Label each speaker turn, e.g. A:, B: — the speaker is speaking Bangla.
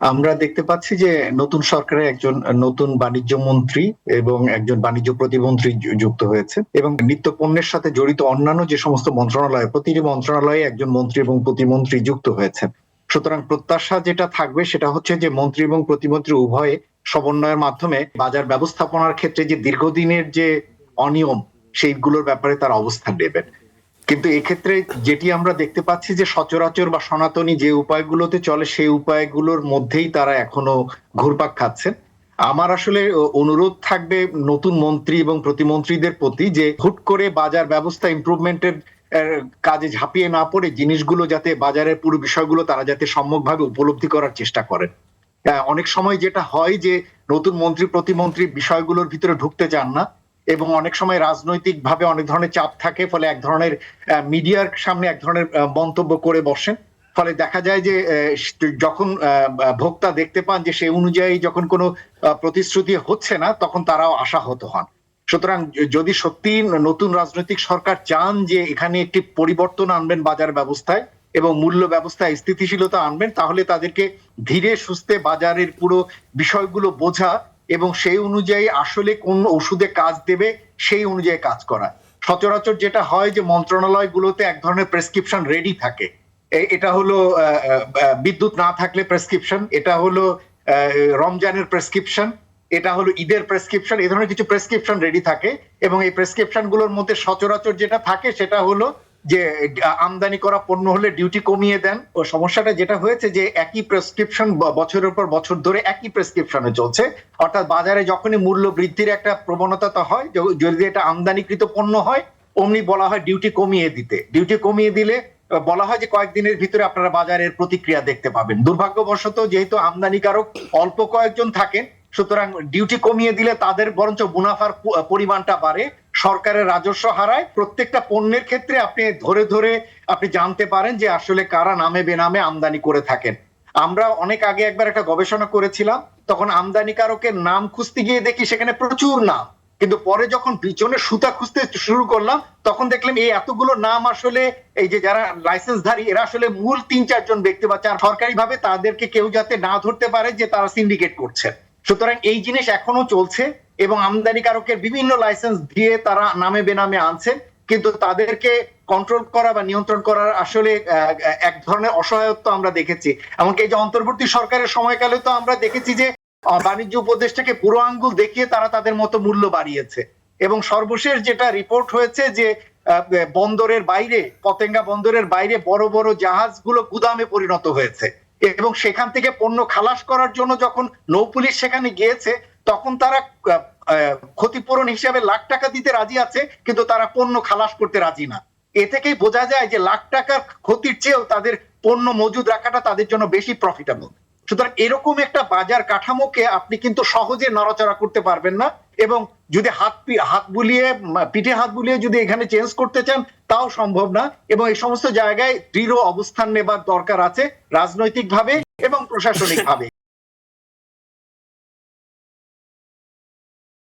A: আমরা দেখতে পাচ্ছি যে নতুন সরকারে একজন নতুন বাণিজ্য মন্ত্রী এবং একজন বাণিজ্য প্রতিমন্ত্রী যুক্ত হয়েছে এবং নিত্য পণ্যের সাথে জড়িত অন্যান্য যে সমস্ত মন্ত্রণালয়, প্রতিটি মন্ত্রণালয়ে একজন মন্ত্রী এবং প্রতিমন্ত্রী যুক্ত হয়েছে। সুতরাং প্রত্যাশা যেটা থাকবে সেটা হচ্ছে যে মন্ত্রী এবং প্রতিমন্ত্রী উভয়ে সমন্বয়ের মাধ্যমে বাজার ব্যবস্থাপনার ক্ষেত্রে যে দীর্ঘদিনের যে অনিয়ম সেইগুলোর ব্যাপারে তারা অবস্থান নেবেন। কিন্তু এক্ষেত্রে যেটি আমরা দেখতে পাচ্ছি যে সচরাচর বা সনাতনী যে উপায়গুলোতে চলে সেই উপায়গুলোর মধ্যেই তারা এখনো ঘুরপাক খাচ্ছেন। আমার আসলে অনুরোধ থাকবে নতুন মন্ত্রী এবং প্রতিমন্ত্রীদের প্রতি যে হুট করে বাজার ব্যবস্থা ইমপ্রুভমেন্টের কাজে ঝাঁপিয়ে না পড়ে জিনিসগুলো যাতে বাজারের পুরো বিষয়গুলো তারা যাতে সম্যকভাবে উপলব্ধি করার চেষ্টা করেন। অনেক সময় যেটা হয় যে নতুন মন্ত্রী প্রতিমন্ত্রী বিষয়গুলোর ভিতরে ঢুকতে চান না এবং অনেক সময় রাজনৈতিক ভাবে অনেক ধরনের চাপ থাকে, ফলে এক ধরনের মিডিয়ার সামনে এক ধরনের মন্তব্য করে বসেন। ফলে দেখা যায় যে যখন ভোক্তা দেখতে পান যে সেই অনুযায়ী যখন কোনো প্রতিশ্রুতি হচ্ছে না, তখন তারাও আশাহত হন। সুতরাং যদি সত্যি নতুন রাজনৈতিক সরকার চান যে এখানে একটি পরিবর্তন আনবেন বাজার ব্যবস্থায় এবং মূল্য ব্যবস্থায় স্থিতিশীলতা আনবেন, তাহলে তাদেরকে ধীরে সুস্থে বাজারের পুরো বিষয়গুলো বোঝা এবং সেই অনুযায়ী আসলে কোন ওষুধে কাজ দেবে সেই অনুযায়ী কাজ করা। সচরাচর যেটা হয় যে মন্ত্রণালয়গুলোতে এক ধরনের প্রেসক্রিপশন রেডি থাকে। এটা হলো বিদ্যুৎ না থাকলে প্রেসক্রিপশন, এটা হলো রমজানের প্রেসক্রিপশন, এটা হলো ঈদের প্রেসক্রিপশন, এই ধরনের কিছু প্রেসক্রিপশন রেডি থাকে এবং এই প্রেসক্রিপশন গুলোর মধ্যে সচরাচর যেটা থাকে সেটা হলো যে আমদানি করা পণ্য হলে ডিউটি কমিয়ে দেন। ও সমস্যাটা যেটা হয়েছে যে একই প্রেসক্রিপশন বছরের পর বছর ধরে একই প্রেসক্রিপশনে চলছে, অর্থাৎ বাজারে যখনই মূল্য বৃদ্ধির একটা প্রবণতা হয়, যদি এটা আমদানিকৃত পণ্য হয় অমনি বলা হয় ডিউটি কমিয়ে দিতে। ডিউটি কমিয়ে দিলে বলা হয় যে কয়েকদিনের ভিতরে আপনারা বাজারের প্রতিক্রিয়া দেখতে পাবেন। দুর্ভাগ্যবশত যেহেতু আমদানিকারক অল্প কয়েকজন থাকেন, সুতরাং ডিউটি কমিয়ে দিলে তাদের বরঞ্চ মুনাফার পরিমাণটা বাড়ে, সরকারের রাজস্ব হারায়। প্রত্যেকটা পণ্যের ক্ষেত্রে আপনি ধরে ধরে আপনি জানতে পারেন যে আসলে কারা নামে বেনামে আমদানি করে থাকেন। আমরা অনেক আগে একবার একটা গবেষণা করেছিলাম, তখন আমদানিকারকের নাম খুঁজতে গিয়ে দেখি সেখানে প্রচুর নাম, কিন্তু পরে যখন পিছনে সুতা খুঁজতে শুরু করলাম তখন দেখলাম এই এতগুলো নাম আসলে এই যে যারা লাইসেন্সধারী এরা আসলে মূল ৩-৪ জন ব্যক্তি বা সরকারি ভাবে তাদেরকে কেউ যাতে না ধরতে পারে যে তারা সিন্ডিকেট করছে। সুতরাং এই জিনিস এখনো চলছে এবং আমদানিকারকের বিভিন্ন লাইসেন্স দিয়ে তারা নামে বেনামে আনছে, কিন্তু তাদেরকে কন্ট্রোল করা বা নিয়ন্ত্রণ করার আসলে এক ধরনের অসহায়ত্ব আমরা দেখেছি। এমনকি এই যে অন্তর্বর্তী সরকারের সময়কালে তো আমরা দেখেছি যে বাণিজ্য উপদেষ্টাকে বুড়ো আঙ্গুল দেখিয়ে তারা তাদের মতো মূল্য বাড়িয়েছে। এবং সর্বশেষ যেটা রিপোর্ট হয়েছে যে বন্দরের বাইরে, পতেঙ্গা বন্দরের বাইরে বড় বড় জাহাজগুলো গুদামে পরিণত হয়েছে এবং সেখান থেকে পণ্য খালাস করার জন্য যখন নৌপুলিশ সেখানে গিয়েছে তখন তারা ক্ষতিপূরণ হিসেবে লাখ টাকা দিতে রাজি আছে, কিন্তু তারা পণ্য খালাস করতে রাজি না। এ থেকেই বোঝা যায় যে লাখ টাকার ক্ষতির চেয়েও তাদের পণ্য মজুদ রাখাটা তাদের জন্য বেশি প্রফিটেবল। সুতরাং এরকম একটা বাজার কাঠামোকে আপনি কিন্তু সহজে নড়াচড়া করতে পারবেন না এবং যদি হাত বুলিয়ে পিঠে হাত বুলিয়ে যদি এখানে চেঞ্জ করতে চান তাও সম্ভব না। এবং এই সমস্ত জায়গায় দৃঢ় অবস্থান নেবার দরকার আছে রাজনৈতিক ভাবে এবং প্রশাসনিক ভাবে।